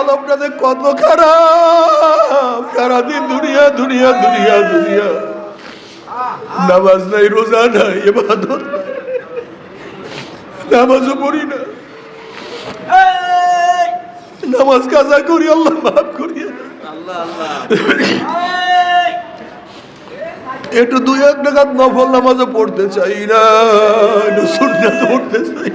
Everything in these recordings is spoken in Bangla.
কলমটা যে কত খারাপ, সারাদিন দুনিয়া দুনিয়া দুনিয়া দুনিয়া, নামাজ নাই, রোজা নাই, ইবাদত নাই, নামাজও পড়ি না, নামাজ কাজা করি, আল্লাহ মাফ করিয়ে একটু দুই এক টাকা নফল নামাজও পড়তে চাই না, একটু সুন্নাত পড়তে চাই,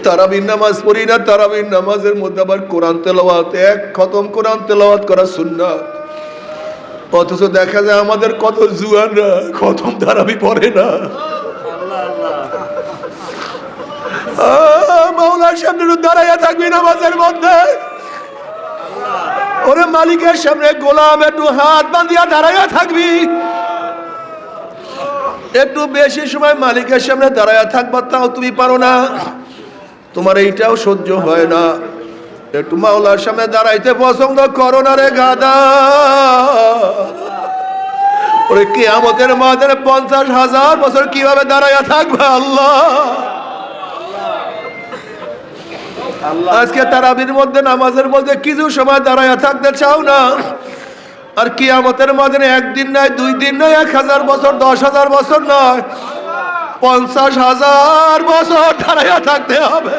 তারাবির নামাজ পড়ি না, তারাবির নামাজের মধ্যে আবার কোরআন তেলাওয়াত, এক খতম কোরআন তেলাওয়াত করা সুন্নাত। অথচ দেখা যায় আমাদের কত জুয়ানরা খতম তারাবি পড়ে না। মাওলার সামনে দাঁড়াইয়া থাকবি নামাজের মধ্যে, ওরে মালিকের সামনে গোলাম একটু হাত বাঁধিয়া দাঁড়াইয়া থাকবি, একটু বেশি সময় মালিকের সামনে দাঁড়াইয়া থাকবা, তাও তুমি পারো না, তোমার এইটাও সহ্য হয় না, একটু মাওলার সামনে দাঁড়াইতে পছন্দ করো না রে গাদা। ওরে কিয়ামতের মাঠে 50,000 বছর কিভাবে দাঁড়াইয়া থাকবে আল্লাহ। আজকে তারাবির মধ্যে নামাজের মধ্যে কিছু সময় দাঁড়াইয়া থাকতে চাও না, আর কিয়ামতের মাঠে একদিন নয়, 2 দিন নয়, 1000 বছর, 10,000 বছর নয়, 50,000 বছর দাঁড়াইয়া থাকতে হবে।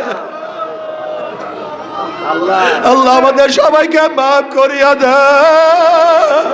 আল্লাহ আমাদের সবাইকে মাফ করিয়া দেয়।